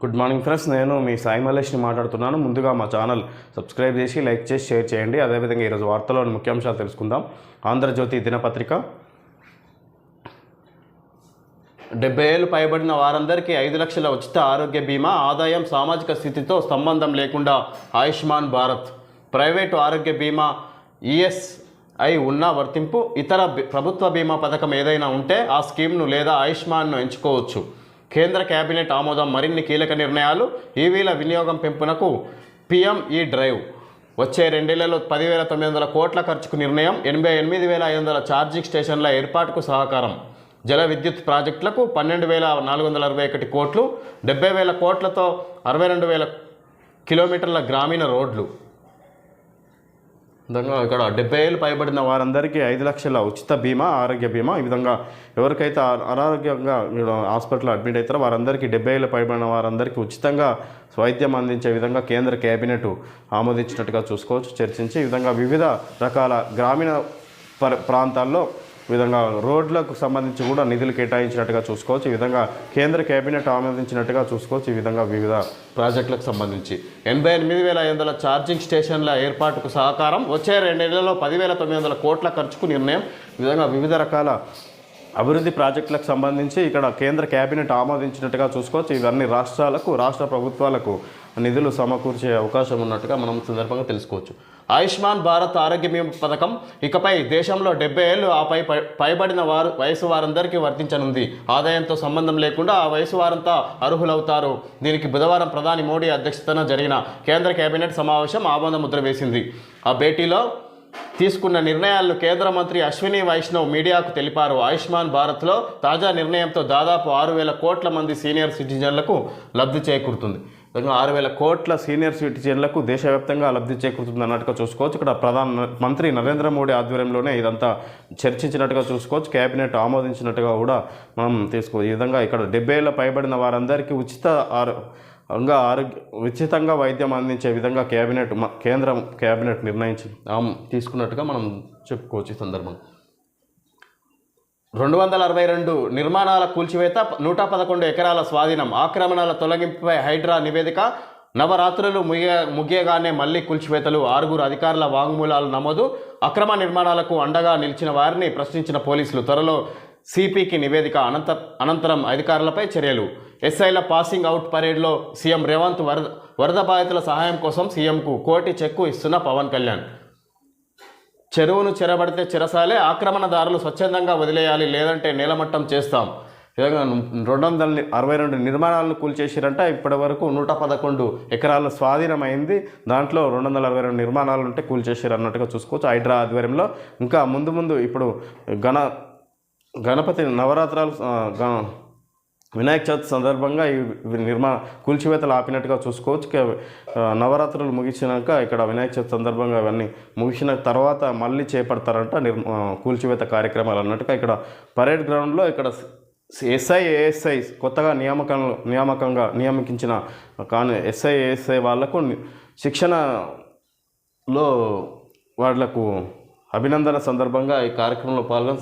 Good morning friends, నేను మీ సాయి మల్లేష్ని మాట్లాడుతున్నాను. ముందుగా మా ఛానల్ సబ్స్క్రైబ్ చేసి లైక్ చేసి షేర్ చేయండి. అదేవిధంగా ఈరోజు వార్తల్లోని ముఖ్యాంశాలు తెలుసుకుందాం. ఆంధ్రజ్యోతి దినపత్రిక 70 ఏళ్ళు పైబడిన వారందరికీ 5 లక్షల ఉచిత ఆరోగ్య బీమా, ఆదాయం సామాజిక స్థితితో సంబంధం లేకుండా ఆయుష్మాన్ భారత్, ప్రైవేటు ఆరోగ్య బీమా, ఈఎస్ఐ ఉన్న వర్తింపు, ఇతర ప్రభుత్వ బీమా పథకం ఏదైనా ఉంటే ఆ స్కీమ్ను లేదా ఆయుష్మాన్ను ఎంచుకోవచ్చు. కేంద్ర కేబినెట్ ఆమోదం, మరిన్ని కీలక నిర్ణయాలు, ఈవీల వినియోగం పెంపునకు పిఎంఈ డ్రైవ్, వచ్చే 2 ఏళ్లలో 10,900 కోట్ల ఖర్చుకు నిర్ణయం, 88,500 ఛార్జింగ్ స్టేషన్ల ఏర్పాటుకు సహకారం, జల విద్యుత్ ప్రాజెక్టులకు 12,441 కోట్లు, 70,000 కోట్లతో 62,000 కిలోమీటర్ల గ్రామీణ రోడ్లు. విధంగా ఇక్కడ 70 ఏళ్ళు పైబడిన వారందరికీ 5 లక్షల ఉచిత బీమా, ఆరోగ్య బీమా. ఈ విధంగా ఎవరికైతే అనారోగ్యంగా హాస్పిటల్లో అడ్మిట్ అవుతారో వారందరికీ 70 ఏళ్ళు పైబడిన వారందరికీ ఉచితంగా వైద్యం అందించే విధంగా కేంద్ర కేబినెట్ ఆమోదించినట్టుగా చూసుకోవచ్చు. చర్చించి ఈ విధంగా వివిధ రకాల గ్రామీణ ప్రాంతాల్లో ఈ విధంగా రోడ్లకు సంబంధించి కూడా నిధులు కేటాయించినట్టుగా చూసుకోవచ్చు. ఈ విధంగా కేంద్ర కేబినెట్ ఆమోదించినట్టుగా చూసుకోవచ్చు. ఈ విధంగా వివిధ ప్రాజెక్టులకు సంబంధించి 88,500 ఛార్జింగ్ స్టేషన్ల ఏర్పాటుకు సహకారం, వచ్చే 2 ఏళ్లలో 10,900 కోట్ల ఖర్చుకు నిర్ణయం. ఈ విధంగా వివిధ రకాల అభివృద్ధి ప్రాజెక్టులకు సంబంధించి ఇక్కడ కేంద్ర కేబినెట్ ఆమోదించినట్టుగా చూసుకోవచ్చు. ఇవన్నీ రాష్ట్ర ప్రభుత్వాలకు నిధులు సమకూర్చే అవకాశం ఉన్నట్టుగా మనం సందర్భంగా తెలుసుకోవచ్చు. ఆయుష్మాన్ భారత్ ఆరోగ్య బీమా పథకం ఇకపై దేశంలో 70 ఏళ్ళు పైబడిన వయసు వారందరికీ వర్తించనుంది. ఆదాయంతో సంబంధం లేకుండా ఆ వయసు వారంతా అర్హులవుతారు. దీనికి బుధవారం ప్రధాని మోడీ అధ్యక్షతన జరిగిన కేంద్ర కేబినెట్ సమావేశం ఆమోద ముద్ర వేసింది. ఆ భేటీలో తీసుకున్న నిర్ణయాలను కేంద్ర మంత్రి అశ్విని వైష్ణవ్ మీడియాకు తెలిపారు. ఆయుష్మాన్ భారత్లో తాజా నిర్ణయంతో దాదాపు 6,000 కోట్ల మంది సీనియర్ సిటిజన్లకు లబ్ధి చేకూరుతుంది. 6,000 కోట్ల సీనియర్ సిటిజన్లకు దేశవ్యాప్తంగా లబ్ధి చేకూరుతుంది అన్నట్టుగా చూసుకోవచ్చు. ఇక్కడ ప్రధాన మంత్రి నరేంద్ర మోడీ ఆధ్వర్యంలోనే ఇదంతా చర్చించినట్టుగా చూసుకోవచ్చు. కేబినెట్ ఆమోదించినట్టుగా కూడా మనం తీసుకోవచ్చు. ఈ విధంగా ఇక్కడ 70 ఏళ్ళ పైబడిన వారందరికీ ఉచితంగా వైద్యం అందించే విధంగా కేంద్ర కేబినెట్ తీసుకున్నట్టుగా మనం చెప్పుకోవచ్చు. ఈ సందర్భం 262 నిర్మాణాల కూల్చివేత, 111 ఎకరాల స్వాధీనం, ఆక్రమణల తొలగింపుపై హైడ్రా నివేదిక, నవరాత్రులు ముగియగానే మళ్లీ కూల్చివేతలు, 6 అధికారుల వాంగ్మూలాలు నమోదు, అక్రమ నిర్మాణాలకు అండగా నిలిచిన వారిని ప్రశ్నించిన పోలీసులు, త్వరలో సిపికి నివేదిక, అనంతరం అధికారులపై చర్యలు. ఎస్ఐల పాసింగ్ అవుట్ పరేడ్లో సీఎం రేవంత్, వరద బాధితుల సహాయం కోసం సీఎంకు 1 కోటి చెక్కు ఇస్తున్న పవన్ కళ్యాణ్. చెరువును చెరబడితే చెరసాలే, ఆక్రమణదారులు స్వచ్ఛందంగా వదిలేయాలి, లేదంటే నేలమట్టం చేస్తాం. 262 నిర్మాణాలను కూల్చేసిరంట. ఇప్పటి వరకు 111 ఎకరాల స్వాధీనమైంది. దాంట్లో 262 నిర్మాణాలు ఉంటే కూల్చేసారు అన్నట్టుగా చూసుకోవచ్చు. హైడ్రా ఆధ్వర్యంలో ఇంకా ముందు ఇప్పుడు గణపతి నవరాత్రాలు వినాయక చవితి సందర్భంగా ఈ కూల్చివేతలు ఆపినట్టుగా చూసుకోవచ్చు. నవరాత్రులు ముగిసినాక ఇక్కడ వినాయక చవితి సందర్భంగా అవన్నీ ముగిసిన తర్వాత మళ్ళీ చేపడతారంట కూల్చివేత కార్యక్రమాలు అన్నట్టుగా. ఇక్కడ పరేడ్ గ్రౌండ్లో ఇక్కడ ఏఎస్ఐ కొత్తగా నియమించిన ఏఎస్ఐ వాళ్లకు శిక్షణలో వాళ్లకు అభినందన సందర్భంగా ఈ కార్యక్రమంలో పాల్గొని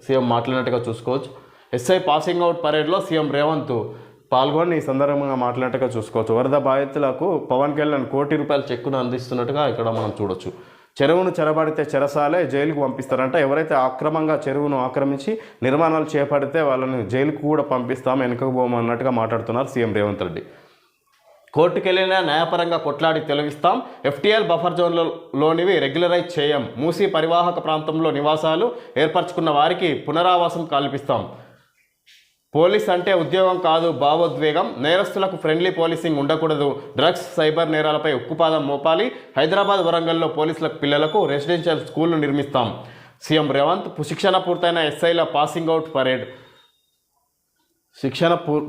సీఎం మాట్లాడినట్టుగా చూసుకోవచ్చు. ఎస్ఐ పాసింగ్ అవుట్ పరేడ్లో సీఎం రేవంత్ పాల్గొని ఈ సందర్భంగా మాట్లాడినట్టుగా చూసుకోవచ్చు. వరద బాధితులకు పవన్ కళ్యాణ్ 1 కోటి రూపాయల చెక్కును అందిస్తున్నట్టుగా ఇక్కడ మనం చూడొచ్చు. చెరువును చెరబడితే చెరసాలే, జైలుకు పంపిస్తారంట. ఎవరైతే అక్రమంగా చెరువును ఆక్రమించి నిర్మాణాలు చేపడితే వాళ్ళని జైలుకు కూడా పంపిస్తాం, వెనుకపోమన్నట్టుగా మాట్లాడుతున్నారు సీఎం రేవంత్ రెడ్డి. కోర్టుకెళ్లినా న్యాయపరంగా కొట్లాడి తొలగిస్తాం, ఎఫ్టీఎల్ బఫర్ జోన్లోనివి రెగ్యులరైజ్ చేయం, మూసీ పరివాహక ప్రాంతంలో నివాసాలు ఏర్పరచుకున్న వారికి పునరావాసం కల్పిస్తాం, పోలీస్ అంటే ఉద్యోగం కాదు భావోద్వేగం, నేరస్తులకు ఫ్రెండ్లీ పోలీసింగ్ ఉండకూడదు, డ్రగ్స్ సైబర్ నేరాలపై ఉక్కుపాదం మోపాలి, హైదరాబాద్ వరంగల్లో పోలీసులకు పిల్లలకు రెసిడెన్షియల్ స్కూళ్లు నిర్మిస్తాం. సీఎం రేవంత్ శిక్షణ పూర్తయిన ఎస్ఐల పాసింగ్ అవుట్ పరేడ్.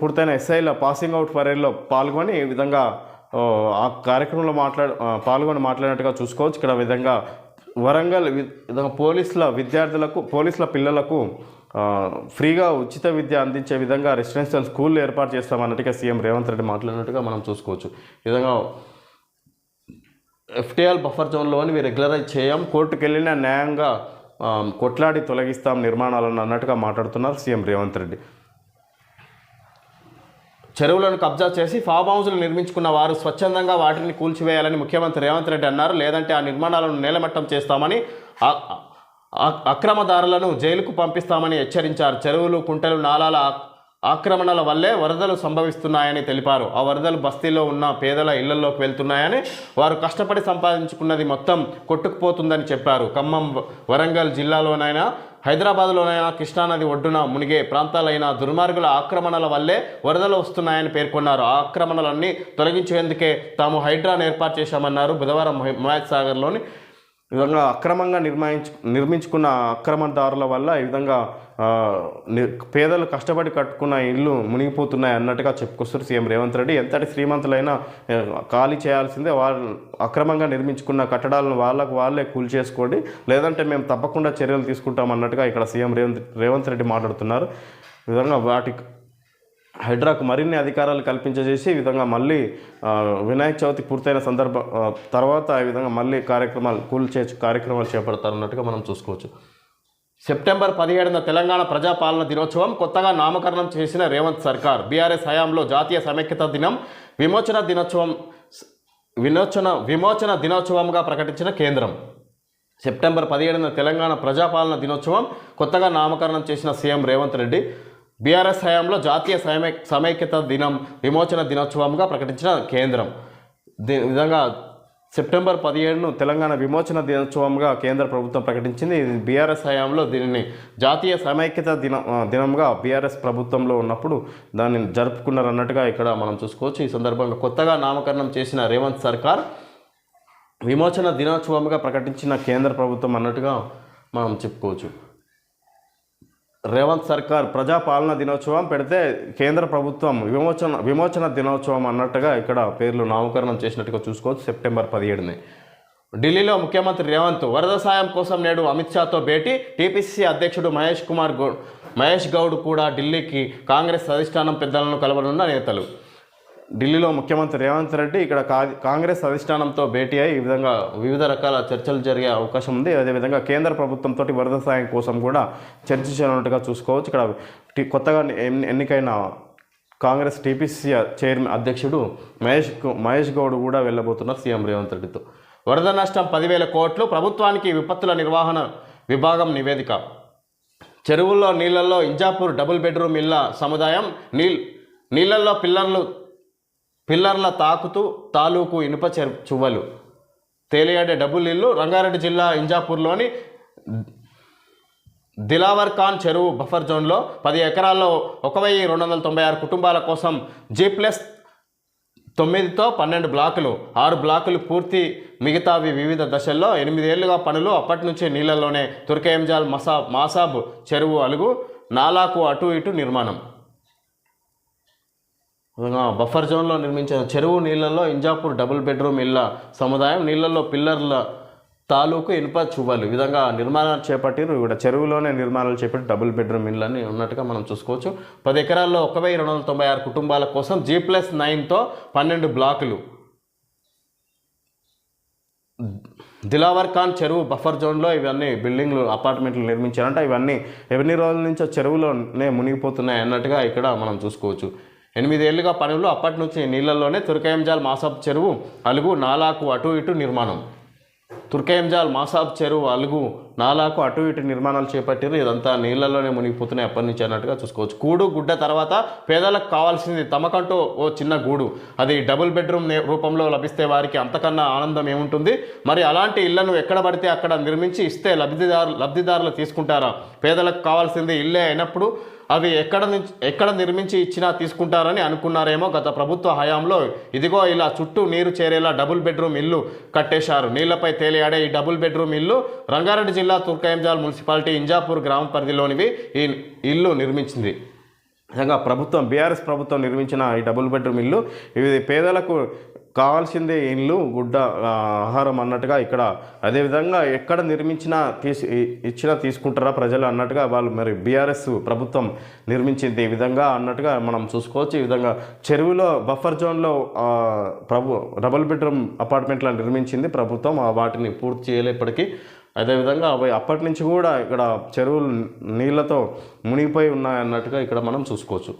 పూర్తయిన ఎస్ఐల పాసింగ్ అవుట్ పరేడ్లో పాల్గొని ఈ విధంగా ఆ కార్యక్రమంలో మాట్లాడినట్టుగా చూసుకోవచ్చు. ఇక్కడ విధంగా వరంగల్ విధంగా పోలీసుల పిల్లలకు ఫ్రీగా ఉచిత విద్య అందించే విధంగా రెసిడెన్షియల్ స్కూళ్ళు ఏర్పాటు చేస్తామన్నట్టుగా సీఎం రేవంత్ రెడ్డి మాట్లాడినట్టుగా మనం చూసుకోవచ్చు. ఈ విధంగా ఎఫ్టీఎల్ బఫర్ జోన్లోని రెగ్యులరైజ్ చేయం, కోర్టుకెళ్ళినా న్యాయంగా కొట్లాడి తొలగిస్తాం నిర్మాణాలను అన్నట్టుగా మాట్లాడుతున్నారు సీఎం రేవంత్ రెడ్డి. చెరువులను కబ్జా చేసి ఫామ్ హౌజులు నిర్మించుకున్న వారు స్వచ్ఛందంగా వాటిని కూల్చివేయాలని ముఖ్యమంత్రి రేవంత్ రెడ్డి అన్నారు. లేదంటే ఆ నిర్మాణాలను నేలమట్టం చేస్తామని, అక్రమదారులను జైలుకు పంపిస్తామని హెచ్చరించారు. చెరువులు, కుంటలు, నాలాల ఆక్రమణల వల్లే వరదలు సంభవిస్తున్నాయని తెలిపారు. ఆ వరదలు బస్తీలో ఉన్న పేదల ఇళ్లలోకి వెళ్తున్నాయని, వారు కష్టపడి సంపాదించుకున్నది మొత్తం కొట్టుకుపోతుందని చెప్పారు. ఖమ్మం, వరంగల్ జిల్లాలోనైనా, హైదరాబాద్లోనైనా కృష్ణానది ఒడ్డున మునిగే ప్రాంతాలైన దుర్మార్గుల ఆక్రమణల వల్లే వరదలు వస్తున్నాయని పేర్కొన్నారు. ఆ ఆక్రమణలన్నీ తొలగించేందుకే తాము హైడ్రాను ఏర్పాటు చేశామన్నారు. బుధవారం హిమాయత్ సాగర్లోని ఈ విధంగా అక్రమంగా నిర్మించుకున్న అక్రమదారుల వల్ల ఈ విధంగా పేదలు కష్టపడి కట్టుకున్న ఇళ్ళు మునిగిపోతున్నాయి అన్నట్టుగా చెప్పుకొస్తారు సీఎం రేవంత్ రెడ్డి. ఎంతటి శ్రీమంతులైనా ఖాళీ చేయాల్సిందే, వాళ్ళు అక్రమంగా నిర్మించుకున్న కట్టడాలను వాళ్ళే కూల్చేసుకోండి, లేదంటే మేము తప్పకుండా చర్యలు తీసుకుంటాం అన్నట్టుగా ఇక్కడ సీఎం రేవంత్ రెడ్డి మాట్లాడుతున్నారు. ఈ విధంగా హైడ్రాకు మరిన్ని అధికారాలు కల్పించేసి ఈ విధంగా మళ్ళీ వినాయక చవితి పూర్తయిన తర్వాత ఈ విధంగా మళ్ళీ కార్యక్రమాలు చేపడతారన్నట్టుగా మనం చూసుకోవచ్చు. సెప్టెంబర్ 17న తెలంగాణ ప్రజాపాలన దినోత్సవం కొత్తగా నామకరణం చేసిన రేవంత్ సర్కార్. బీఆర్ఎస్ హయాంలో జాతీయ సమైక్యత దినం, విమోచన దినోత్సవంగా ప్రకటించిన కేంద్రం. సెప్టెంబర్ 17న తెలంగాణ ప్రజాపాలన దినోత్సవం కొత్తగా నామకరణం చేసిన సీఎం రేవంత్ రెడ్డి బీఆర్ఎస్ హయాంలో జాతీయ సమైక్యత దినం, విమోచన దినోత్సవంగా ప్రకటించిన కేంద్రం. విధంగా సెప్టెంబర్ 17ను తెలంగాణ విమోచన దినోత్సవంగా కేంద్ర ప్రభుత్వం ప్రకటించింది. ఇది బీఆర్ఎస్ హయాంలో దీనిని జాతీయ సమైక్యత దినంగా బీఆర్ఎస్ ప్రభుత్వంలో ఉన్నప్పుడు దాన్ని జరుపుకున్నారన్నట్టుగా ఇక్కడ మనం చూసుకోవచ్చు. ఈ సందర్భంగా కొత్తగా నామకరణం చేసిన రేవంత్ సర్కార్ విమోచన దినోత్సవంగా ప్రకటించిన కేంద్ర ప్రభుత్వం అన్నట్టుగా మనం చెప్పుకోవచ్చు. రేవంత్ సర్కార్ ప్రజాపాలన దినోత్సవం పెడితే కేంద్ర ప్రభుత్వం విమోచన దినోత్సవం అన్నట్టుగా ఇక్కడ పేర్లు నామకరణం చేసినట్టుగా చూసుకోవచ్చు. సెప్టెంబర్ 17ని ఢిల్లీలో ముఖ్యమంత్రి రేవంత్ వరద సాయం కోసం నేడు అమిత్ షాతో భేటీ. టీపీసీసీ అధ్యక్షుడు మహేష్ గౌడ్ కూడా ఢిల్లీకి కాంగ్రెస్ అధిష్టానం పెద్దలను కలవనున్న నేతలు. ఢిల్లీలో ముఖ్యమంత్రి రేవంత్ రెడ్డి ఇక్కడ కాంగ్రెస్ అధిష్టానంతో భేటీ అయి ఈ విధంగా వివిధ రకాల చర్చలు జరిగే అవకాశం ఉంది. అదేవిధంగా కేంద్ర ప్రభుత్వంతో వరద సాయం కోసం కూడా చర్చించినట్టుగా చూసుకోవచ్చు. ఇక్కడ కొత్తగా ఎన్నికైన కాంగ్రెస్ టీపీసీ చైర్మన్ అధ్యక్షుడు మహేష్ గౌడ్ కూడా వెళ్ళబోతున్నారు సీఎం రేవంత్ రెడ్డితో. వరద నష్టం 10,000 కోట్లు, ప్రభుత్వానికి విపత్తుల నిర్వహణ విభాగం నివేదిక. చెరువుల్లో నీళ్లలో ఇంజాపూర్ డబుల్ బెడ్రూమ్ ఇళ్ల సముదాయం. నీళ్లలో పిల్లర్ల తాలూకు ఇనుప చువ్వలు తేలియాడే డబుల్ ఇల్లు. రంగారెడ్డి జిల్లా ఇంజాపూర్లోని దిలావర్ ఖాన్ చెరువు బఫర్ జోన్లో 10 ఎకరాల్లో 1,296 కుటుంబాల కోసం G+9తో 12 బ్లాకులు, 6 బ్లాకులు పూర్తి, మిగతావి వివిధ దశల్లో. 8 ఏళ్లుగా పనులు. అప్పటి నుంచి నీళ్లలోనే తుర్కయంజాల్, మాసాబ్ చెరువు అలుగు, నాలాకు అటు ఇటు నిర్మాణం. బఫర్ జోన్లో నిర్మించిన చెరువు నీళ్లలో ఇంజాపూర్ డబుల్ బెడ్రూమ్ ఇళ్ల సముదాయం. నీళ్లలో పిల్లర్ల తాలూకు ఇనుప చువ్వలు. ఈ విధంగా నిర్మాణాలు చేపట్టారు. ఇక్కడ చెరువులోనే నిర్మాణాలు చేపట్టి డబుల్ బెడ్రూమ్ ఇళ్ళని ఉన్నట్టుగా మనం చూసుకోవచ్చు. 10 ఎకరాల్లో 1,296 కుటుంబాల కోసం G+9తో 12 బ్లాకులు. దిలావర్ ఖాన్ చెరువు బఫర్ జోన్లో ఇవన్నీ బిల్డింగ్లు, అపార్ట్మెంట్లు నిర్మించారంట. ఇవన్నీ ఎన్ని రోజుల నుంచో చెరువులోనే మునిగిపోతున్నాయి అన్నట్టుగా ఇక్కడ మనం చూసుకోవచ్చు. 8 ఏళ్లుగా పనులు. అప్పటి నుంచి నీళ్లలోనే తుర్కయంజాల్, మాసాబ్ చెరువు అలుగు, నాలాకు అటు ఇటు నిర్మాణం. తుర్కయంజాల్, మాసాబ్ చెరువు అలుగు, నాలాకు అటు ఇటు నిర్మాణాలు చేపట్టారు. ఇదంతా నీళ్లలోనే మునిగిపోతున్నాయి అప్పటి నుంచి అన్నట్టుగా చూసుకోవచ్చు. కూడు గుడ్డ తర్వాత పేదలకు కావాల్సింది తమకంటూ ఓ చిన్న గూడు. అది డబుల్ బెడ్రూమ్ రూపంలో లభిస్తే వారికి అంతకన్నా ఆనందం ఏముంటుంది? మరి అలాంటి ఇళ్లను ఎక్కడ పడితే అక్కడ నిర్మించి ఇస్తే లబ్ధిదారులు తీసుకుంటారా? పేదలకు కావాల్సింది ఇల్లే అయినప్పుడు అవి ఎక్కడ నిర్మించి ఇచ్చినా తీసుకుంటారని అనుకున్నారేమో. గత ప్రభుత్వ హయాంలో ఇదిగో ఇలా చుట్టూ నీరు చేరేలా డబుల్ బెడ్రూమ్ ఇల్లు కట్టేశారు. నీళ్లపై తేలియాడే ఈ డబుల్ బెడ్రూమ్ ఇల్లు రంగారెడ్డి జిల్లా తుర్కయంజాల్ మున్సిపాలిటీ ఇంజాపూర్ గ్రామ పరిధిలోనివి ఈ ఇల్లు నిర్మించింది. నిజంగా బీఆర్ఎస్ ప్రభుత్వం నిర్మించిన ఈ డబుల్ బెడ్రూమ్ ఇల్లు ఇవి పేదలకు కావాల్సిందే ఇల్లు, గుడ్డ, ఆహారం అన్నట్టుగా ఇక్కడ. అదేవిధంగా ఎక్కడ నిర్మించినా ఇచ్చినా తీసుకుంటారా ప్రజలు అన్నట్టుగా వాళ్ళు మరి బీఆర్ఎస్ ప్రభుత్వం నిర్మించింది ఈ విధంగా అన్నట్టుగా మనం చూసుకోవచ్చు. ఈ విధంగా చెరువులో బఫర్ జోన్లో డబుల్ బెడ్రూమ్ అపార్ట్మెంట్లను నిర్మించింది ప్రభుత్వం. వాటిని పూర్తి చేయలేప్పటికీ అదేవిధంగా అవి అప్పటి నుంచి కూడా ఇక్కడ చెరువులు నీళ్లతో మునిగిపోయి ఉన్నాయన్నట్టుగా ఇక్కడ మనం చూసుకోవచ్చు.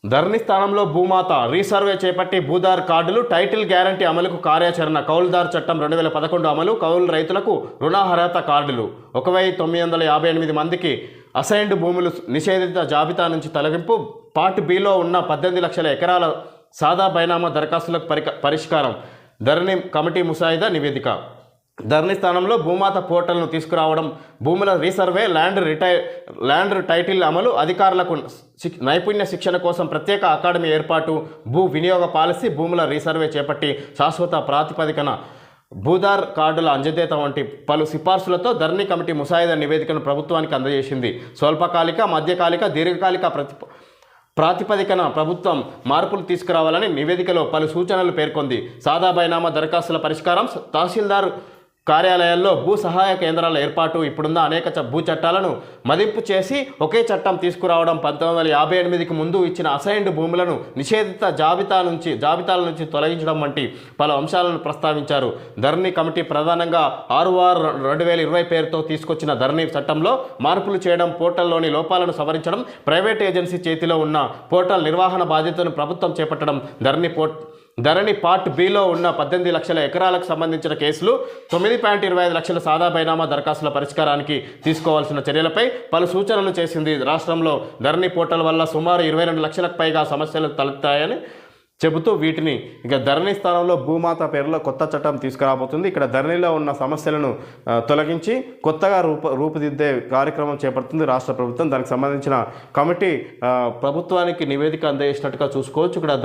ధరణి స్థానంలో భూమాత రీసర్వే చేపట్టి భూదార్ కార్డులు టైటిల్ గ్యారంటీ అమలుకు కార్యాచరణ కౌలుదారు చట్టం 2011 అమలు కౌలు రైతులకు రుణార్హత కార్డులు 1958 మందికి అసైన్డ్ భూములు నిషేధిత జాబితా నుంచి తొలగింపు పార్ట్ బిలో ఉన్న 18 లక్షల ఎకరాల సాదా బైనామా దరఖాస్తులకు పరిష్కారం ధరణి కమిటీ ముసాయిదా నివేదిక ధరణి స్థానంలో భూమాత పోర్టల్ను తీసుకురావడం భూముల రీసర్వే ల్యాండ్ టైటిల్ అమలు అధికారులకు నైపుణ్య శిక్షణ కోసం ప్రత్యేక అకాడమీ ఏర్పాటు భూ వినియోగ పాలసీ భూముల రీసర్వే చేపట్టి శాశ్వత ప్రాతిపదికన భూదార్ కార్డుల అంజదేత వంటి పలు సిఫార్సులతో ధరణి కమిటీ ముసాయిదా నివేదికను ప్రభుత్వానికి అందజేసింది స్వల్పకాలిక మధ్యకాలిక దీర్ఘకాలిక ప్రాతిపదికన ప్రభుత్వం మార్పులు తీసుకురావాలని నివేదికలో పలు సూచనలు పేర్కొంది సాదా బైనామా దరఖాస్తుల పరిష్కారం తహసీల్దార్ కార్యాలయాల్లో భూ సహాయ కేంద్రాల ఏర్పాటు ఇప్పుడున్న అనేక భూ చట్టాలను మదింపు చేసి ఒకే చట్టం తీసుకురావడం 1958కి ముందు ఇచ్చిన అసైన్డ్ భూములను నిషేధిత జాబితాల నుంచి తొలగించడం వంటి పలు అంశాలను ప్రస్తావించారు ధరణి కమిటీ ప్రధానంగా 6/2020 పేరుతో తీసుకొచ్చిన ధరణి చట్టంలో మార్పులు చేయడం పోర్టల్లోని లోపాలను సవరించడం ప్రైవేట్ ఏజెన్సీ చేతిలో ఉన్న పోర్టల్ నిర్వహణ బాధ్యతను ప్రభుత్వం చేపట్టడం ధరణి పార్ట్ బిలో ఉన్న 18 లక్షల ఎకరాలకు సంబంధించిన కేసులు 9.25 లక్షల సాదా బైనామా దరఖాస్తుల పరిష్కారానికి తీసుకోవాల్సిన చర్యలపై పలు సూచనలు చేసింది రాష్ట్రంలో ధరణి పోర్టల్ వల్ల సుమారు 22 లక్షలకు పైగా సమస్యలు తలెత్తాయని చెబుతూ వీటిని ఇక ధరణి స్థానంలో భూమాత పేరులో కొత్త చట్టం తీసుకురాబోతుంది ఇక్కడ ధరణిలో ఉన్న సమస్యలను తొలగించి కొత్తగా రూపుదిద్దే కార్యక్రమం చేపడుతుంది రాష్ట్ర ప్రభుత్వం దానికి సంబంధించిన కమిటీ ప్రభుత్వానికి నివేదిక అందజేసినట్టుగా చూసుకోవచ్చు ఇక్కడ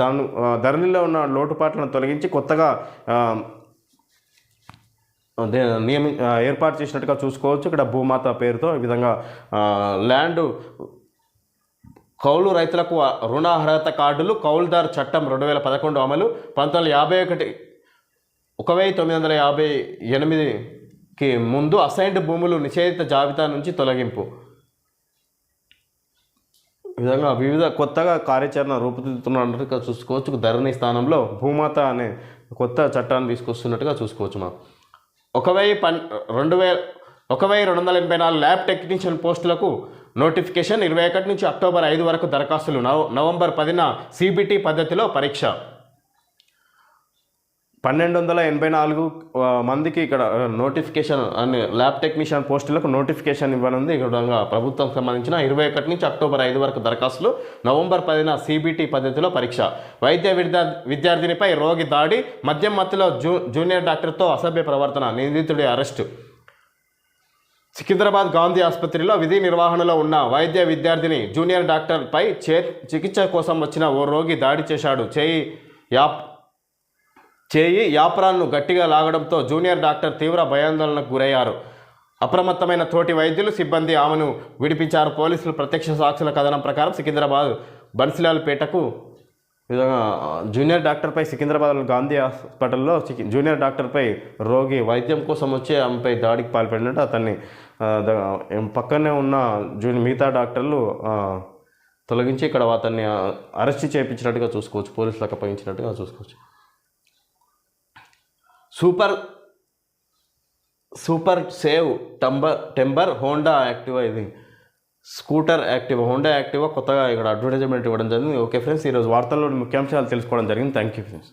ధరణిలో ఉన్న లోటుపాట్లను తొలగించి కొత్తగా ఏర్పాటు చేసినట్టుగా చూసుకోవచ్చు ఇక్కడ భూమాత పేరుతో ఈ విధంగా ల్యాండ్ కౌలు రైతులకు రుణార్హత కార్డులు కౌలుదారు చట్టం 2011 అమలు 1958కి ముందు అసైన్డ్ భూములు నిషేధిత జాబితా నుంచి తొలగింపు ఈ విధంగా కొత్తగా కార్యాచరణ రూపుదిద్దుతున్నట్టుగా చూసుకోవచ్చు ధరణి స్థానంలో భూమాత అనే కొత్త చట్టాన్ని తీసుకొస్తున్నట్టుగా చూసుకోవచ్చు మనం 1284 ల్యాబ్ టెక్నీషియన్ పోస్టులకు నోటిఫికేషన్ 21 నుంచి అక్టోబర్ 5 వరకు దరఖాస్తులు నవంబర్ 10న CBT పద్ధతిలో పరీక్ష 1284 మందికి ఇక్కడ నోటిఫికేషన్ అనే ల్యాబ్ టెక్నీషియన్ పోస్టులకు నోటిఫికేషన్ ఇవ్వనుంది ఇక్కడ ప్రభుత్వం సంబంధించిన 21 నుంచి అక్టోబర్ 5 వరకు దరఖాస్తులు నవంబర్ 10న CBT పద్ధతిలో పరీక్ష వైద్య విద్యార్థినిపై రోగి దాడి మద్యం మత్తులో జూనియర్ డాక్టర్తో అసభ్య ప్రవర్తన నిందితుడి అరెస్టు సికింద్రాబాద్ గాంధీ ఆసుపత్రిలో విధి నిర్వహణలో ఉన్న వైద్య విద్యార్థిని జూనియర్ డాక్టర్పై చికిత్స కోసం వచ్చిన ఓ రోగి దాడి చేశాడు చేయి యాప్రాన్ను గట్టిగా లాగడంతో జూనియర్ డాక్టర్ తీవ్ర భయాందోళనకు గురయ్యారు అప్రమత్తమైన తోటి వైద్యులు సిబ్బంది ఆమెను విడిపించారు పోలీసులు ప్రత్యక్ష సాక్షుల కథనం ప్రకారం సికింద్రాబాద్ బన్సిలాల్పేటకు విధంగా జూనియర్ డాక్టర్పై సికింద్రాబాద్ గాంధీ హాస్పిటల్లో జూనియర్ డాక్టర్పై రోగి వైద్యం కోసం వచ్చి ఆమెపై దాడికి పాల్పడినట్టు అతన్ని పక్కనే ఉన్న మిగతా డాక్టర్లు తొలగించి ఇక్కడ అతన్ని అరెస్ట్ చేయించినట్టుగా చూసుకోవచ్చు పోలీసులకు అప్పగించినట్టుగా చూసుకోవచ్చు super save timber Honda Activa ఇది స్కూటర్ యాక్టివా హోండా యాక్టివా కొత్తగా ఇక్కడ అడ్వర్టైజ్మెంట్ ఇవ్వడం జరిగింది ఓకే ఫ్రెండ్స్ ఈరోజు వార్తల్లో ముఖ్యాంశాలు తెలుసుకోవడం జరిగింది థ్యాంక్ యూ ఫ్రెండ్స్